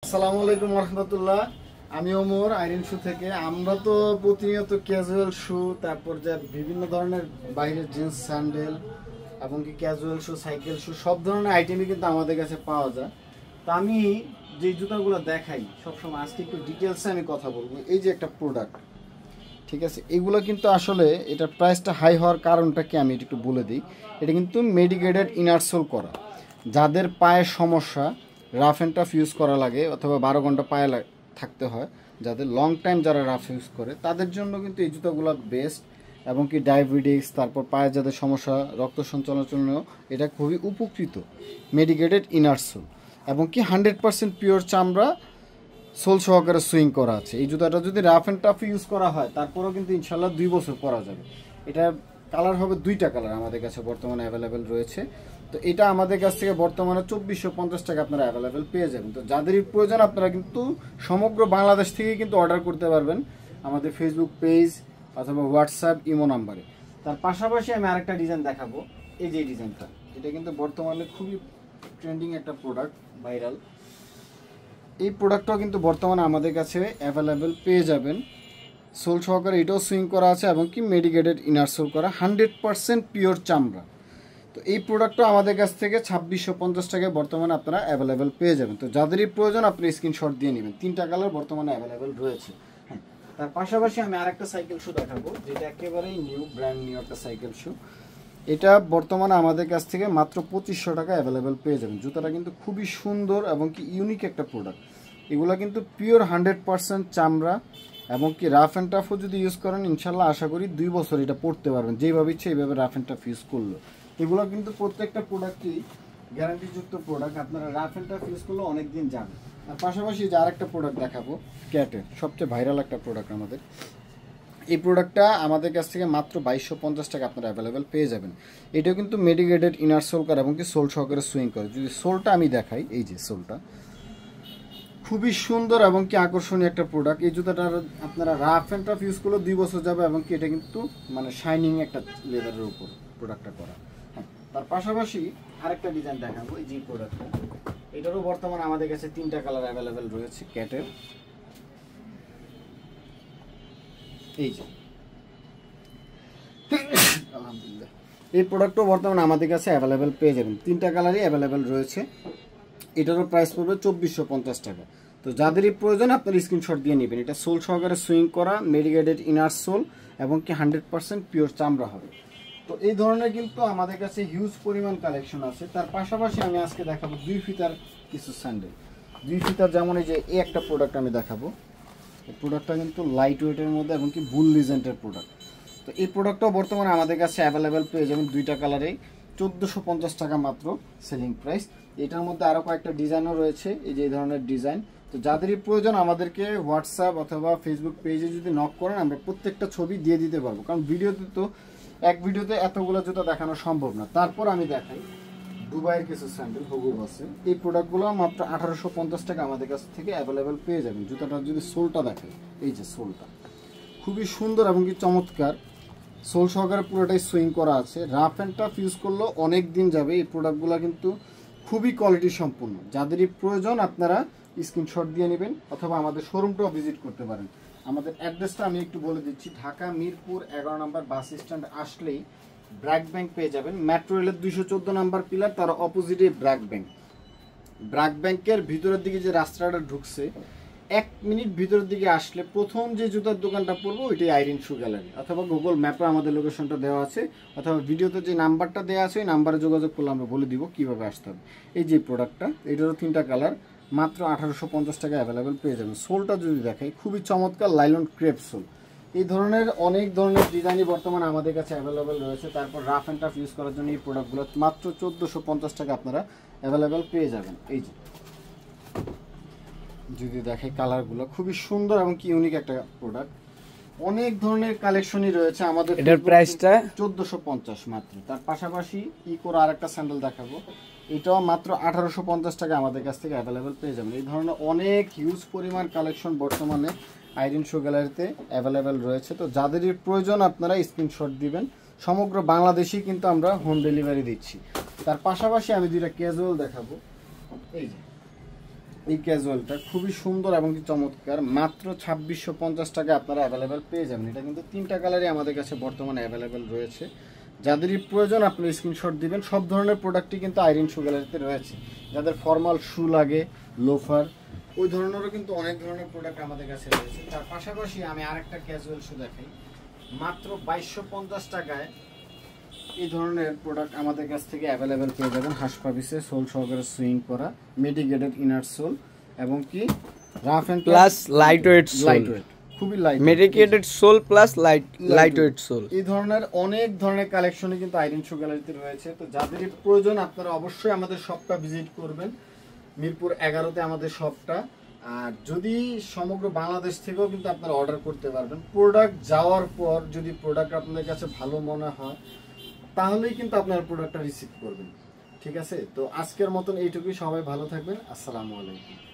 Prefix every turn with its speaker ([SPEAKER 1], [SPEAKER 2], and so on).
[SPEAKER 1] আসসালামু আলাইকুম রহমতুল্লাহ। আমি ওমর আইরিন শু থেকে। আমরা তো প্রতিনিয়ত ক্যাজুয়াল শু, তারপর যে বিভিন্ন ধরনের বাইরের জিন্স স্যান্ডেল এবং কি ক্যাজুয়াল শু, সাইকেল শু, সব ধরনের আইটেমই কিন্তু আমাদের কাছে পাওয়া যায়। তো আমি যে জুতাগুলো দেখাই সবসময়, আজকে একটু ডিটেলসে আমি কথা বলবো। এই যে একটা প্রোডাক্ট, ঠিক আছে, এগুলো কিন্তু আসলে এটার প্রাইসটা হাই হওয়ার কারণটা কি আমি একটু বলে দিই। এটা কিন্তু মেডিকেটেড ইনারসোল করা। যাদের পায়ের সমস্যা, রাফ অ্যান্ড টাফ ইউজ করা লাগে অথবা 12 ঘন্টা পায়ে থাকতে হয়, যাদের লং টাইম যারা রাফ ইউজ করে তাদের জন্য কিন্তু এই জুতাগুলো বেস্ট। এবং কি ডায়াবেটিস, তারপর পায়ের যাদের সমস্যা, রক্ত সঞ্চালনের জন্য এটা খুবই উপকৃত মেডিকেটেড ইনারসোল। এবং কি 100% পিওর চামড়া, সোল সহকারে সুইং করা আছে। এই জুতাটা যদি রাফ অ্যান্ড টাফ ইউজ করা হয় তারপরেও কিন্তু ইনশাল্লাহ 2 বছর পরা যাবে। এটা কালার হবে 2টা কালার আমাদের কাছে বর্তমানে অ্যাভেলেবেল রয়েছে। তো এটা আমাদের কাছ থেকে বর্তমানে 2450 টাকা আপনারা অ্যাভেলেবেল পেয়ে যাবেন। তো যাদেরই প্রয়োজন আপনারা কিন্তু সমগ্র বাংলাদেশ থেকেই কিন্তু অর্ডার করতে পারবেন আমাদের ফেসবুক পেজ অথবা হোয়াটসঅ্যাপ ইমো নাম্বারে। তার পাশাপাশি আমি আরেকটা ডিজাইন দেখাবো। এই যে ডিজাইনটা, এটা কিন্তু বর্তমানে খুবই ট্রেন্ডিং একটা প্রোডাক্ট, ভাইরাল। এই প্রোডাক্টটাও কিন্তু বর্তমানে আমাদের কাছে অ্যাভেলেবেল পেয়ে যাবেন। সোল সহকারে এটাও সুইং করা আছে এবং কি মেডিকেটেড ইনার সোল করা, 100% পিওর চামড়া। তো এই প্রোডাক্টটা আমাদের কাছ থেকে 2650 টাকায় বর্তমানে আপনারা অ্যাভেলেবেল পেয়ে যাবেন। তো যাদেরই প্রয়োজন আপনি স্ক্রিনশট দিয়ে নেবেন। 3টা কালার বর্তমানে অ্যাভেলেবেল রয়েছে। হ্যাঁ, তার পাশাপাশি আমি আরেকটা সাইকেল শু দেখাবো, যেটা একেবারেই নিউ, ব্র্যান্ড নিউ একটা সাইকেল শু। এটা বর্তমানে আমাদের কাছ থেকে মাত্র 2500 টাকা অ্যাভেলেবেল পেয়ে যাবেন। জুতাটা কিন্তু খুবই সুন্দর এবং কি ইউনিক একটা প্রোডাক্ট। এগুলো কিন্তু পিওর 100% চামড়া এবং কি রাফ অ্যান্ড টাফও যদি ইউজ করেন ইনশাল্লাহ আশা করি 2 বছর এটা পড়তে পারবেন, যেভাবে ইচ্ছে এইভাবে রাফ অ্যান্ড টাফ ইউজ করলো। এগুলো কিন্তু প্রত্যেকটা প্রোডাক্টই গ্যারান্টিযুক্ত প্রোডাক্ট, আপনারা রাফ অ্যান্ড টাফ ইউজ করলে অনেক দিন যাবে। আর পাশাপাশি যে আরেকটা প্রোডাক্ট দেখাবো, ক্যাটের সবচেয়ে ভাইরাল একটা প্রোডাক্ট আমাদের। এই প্রোডাক্টটা আমাদের কাছ থেকে মাত্র 2250 টাকা আপনারা অ্যাভেলেবেল পেয়ে যাবেন। এটাও কিন্তু মেডিকেটেড ইনার সোল করে এবং কি সোল সহকারে সুইং করে। যদি সোলটা আমি দেখাই, এই যে সোলটা খুবই সুন্দর এবং কি আকর্ষণীয় একটা প্রোডাক্ট। এই জুতাটার আপনারা রাফ অ্যান্ড টাফ ইউজ করলে 2 বছর যাবে এবং কি এটা কিন্তু মানে শাইনিং একটা লেদারের উপর প্রোডাক্টটা করা। হ্যাঁ, তার পাশাপাশি আরেকটা ডিজাইন দেখাবো। এই যে প্রোডাক্টটা, এটারও বর্তমানে আমাদের কাছে 3টা কালার অ্যাভেলেবেল রয়েছে ক্যাটের। এই যে আলহামদুলিল্লাহ, এই প্রোডাক্টও বর্তমানে আমাদের কাছে অ্যাভেলেবেল পেয়ে যাবেন। 3টা কালারই অ্যাভেলেবেল রয়েছে। এটারও প্রাইস পড়বে 2450 টাকা। তো যাদেরই প্রয়োজন আপনার স্ক্রিনশট দিয়ে নেবেন। এটা সোল সহকারে সুইং করা, মেডিকেটেড ইনার সোল এবং কি 100% পিওর চামড়া হবে। তো এই ধরনের কিন্তু আমাদের কাছে হিউজ পরিমাণ কালেকশন আছে। তার পাশাপাশি আমি আজকে দেখাবো 2 ফিতার কিছু স্যান্ডেল। 2 ফিতার যেমন এই যে এই একটা প্রোডাক্ট আমি দেখাবো। এই প্রোডাক্টটা কিন্তু লাইট ওয়েটের মধ্যে এবং কি বুল লিজেন্টের প্রোডাক্ট। তো এই প্রোডাক্টটাও বর্তমানে আমাদের কাছে অ্যাভেলেবেল পেয়ে যাবেন 2টা কালারেই, 1450 টাকা মাত্র সেলিং প্রাইস। এটার মধ্যে আরও কয়েকটা ডিজাইনও রয়েছে, এই যে এই ধরনের ডিজাইন। তো যাদেরই প্রয়োজন আমাদেরকে হোয়াটসঅ্যাপ অথবা ফেসবুক পেজে যদি নক করেন আমরা প্রত্যেকটা ছবি দিয়ে দিতে পারবো, কারণ ভিডিওতে তো এক ভিডিওতে এতগুলো জুতা দেখানো সম্ভব না। তারপর আমি দেখাই দুবাইয়ের কিছু স্যান্ডেল হুগু বসে। এই প্রোডাক্টগুলো মাত্র 1850 টাকা আমাদের কাছ থেকে অ্যাভেলেবেল পেয়ে যাবেন। জুতাটার যদি সোলটা দেখেন, এই যে সোলটা খুবই সুন্দর এবং কি চমৎকার, সোল সহকারে পুরোটাই সুইং করা আছে। রাফ অ্যান্ড টাফ ইউজ করলেও অনেক দিন যাবে। এই প্রোডাক্টগুলো কিন্তু খুবই কোয়ালিটি সম্পূর্ণ। যাদেরই প্রয়োজন আপনারা স্ক্রিনশট দিয়ে নেবেন অথবা আমাদের শোরুমটাও ভিজিট করতে পারেন। আমাদের অ্যাড্রেসটা আমি একটু বলে দিচ্ছি। ঢাকা মিরপুর 11 নম্বর বাস স্ট্যান্ড আসলেই ব্র্যাক ব্যাংক পেয়ে যাবেন। মেট্রো রেলের 214 নম্বর পিলার, তার অপোজিটে ব্র্যাক ব্যাংক। ব্র্যাক ব্যাংকের ভিতরের দিকে যে রাস্তাটা ঢুকছে, 1 মিনিট ভিতরের দিকে আসলে প্রথম যে জুতার দোকানটা পড়বো ওইটাই আইরিন শু গ্যালারি, অথবা গুগল ম্যাপে আমাদের লোকেশনটা দেওয়া আছে, অথবা ভিডিওতে যে নাম্বারটা দেওয়া আছে ওই নাম্বারে যোগাযোগ করলে আমরা বলে দিব কীভাবে আসতে হবে। এই যে প্রোডাক্টটা, এটারও 3টা কালার, মাত্র 1850 টাকা অ্যাভেলেবেল পেয়ে যাবেন। সোলটা যদি দেখাই, খুবই চমৎকার লাইলন ক্রেপ সোল। এই ধরনের অনেক ধরনের ডিজাইনই বর্তমানে আমাদের কাছে অ্যাভেলেবেল রয়েছে। তারপর রাফ অ্যান্ড টাফ ইউজ করার জন্য এই প্রোডাক্টগুলো মাত্র 1450 টাকা আপনারা অ্যাভেলেবেল পেয়ে যাবেন। এই যে যদি দেখে কালারগুলো খুবই সুন্দর এবং কি ইউনিক একটা প্রোডাক্ট। অনেক ধরনের কালেকশনই রয়েছে আমাদের।
[SPEAKER 2] এটার প্রাইসটা
[SPEAKER 1] 1450 মাত্র। তার পাশাপাশি ইকোর আরেকটা স্যান্ডেল দেখাবো, এটাও মাত্র 1850 টাকা আমাদের কাছ থেকে অ্যাভেলেবেল পেয়ে যাবেন। এই ধরনের অনেক হিউজ পরিমাণ কালেকশন বর্তমানে আইরিন শু গ্যালারিতে অ্যাভেলেবেল রয়েছে। তো যাদেরই প্রয়োজন আপনারা স্ক্রিনশট দিবেন। সমগ্র বাংলাদেশেই কিন্তু আমরা হোম ডেলিভারি দিচ্ছি। তার পাশাপাশি আমি 2টা ক্যাজুয়াল দেখাবো। এই যে এই ক্যাজুয়ালটা খুবই সুন্দর এবং কি চমৎকার, মাত্র 2650 টাকা আপনারা অ্যাভেলেবেল পেয়ে যাবেন। এটা কিন্তু 3টা কালারই আমাদের কাছে বর্তমানে অ্যাভেলেবেল রয়েছে। যাদেরই প্রয়োজন আপনি স্ক্রিনশট দিবেন। সব ধরনের প্রোডাক্টই কিন্তু আইরিন শু গ্যালারিতে রয়েছে। যাদের ফর্মাল শু লাগে, লোফার, ওই ধরনেরও কিন্তু অনেক ধরনের প্রোডাক্ট আমাদের কাছে রয়েছে। তার পাশাপাশি আমি আরেকটা ক্যাজুয়াল শু দেখাই, মাত্র 2250 টাকায় এই ধরনের প্রোডাক্ট আমাদের কাছ থেকে অ্যাভেলেবেল পেয়ে যাবেন। হাসপাবিসে সোল সহকারে সুইং করা, মেডিকেটেড ইনার সোল এবং কি rough and
[SPEAKER 2] plus light weight
[SPEAKER 1] খুবই light
[SPEAKER 2] medicated sole plus light weight sole.
[SPEAKER 1] এই ধরনের অনেক ধরনের কালেকশনই কিন্তু আইরিন শু গ্যালারিতে রয়েছে। তো যাদেরই প্রয়োজন আপনারা অবশ্যই আমাদের শপটা ভিজিট করবেন। মিরপুর 11-তে আমাদের শপটা। আর যদি সমগ্র বাংলাদেশ থেকেও কিন্তু আপনারা অর্ডার করতে পারবেন। প্রোডাক্ট যাওয়ার পর যদি প্রোডাক্ট আপনাদের কাছে ভালো মনে হয় তাহলেই কিন্তু আপনার প্রোডাক্টটা রিসিভ করবেন। ঠিক আছে, তো আজকের মতন এইটুকুই। সবাই ভালো থাকবেন। আসসালামু আলাইকুম।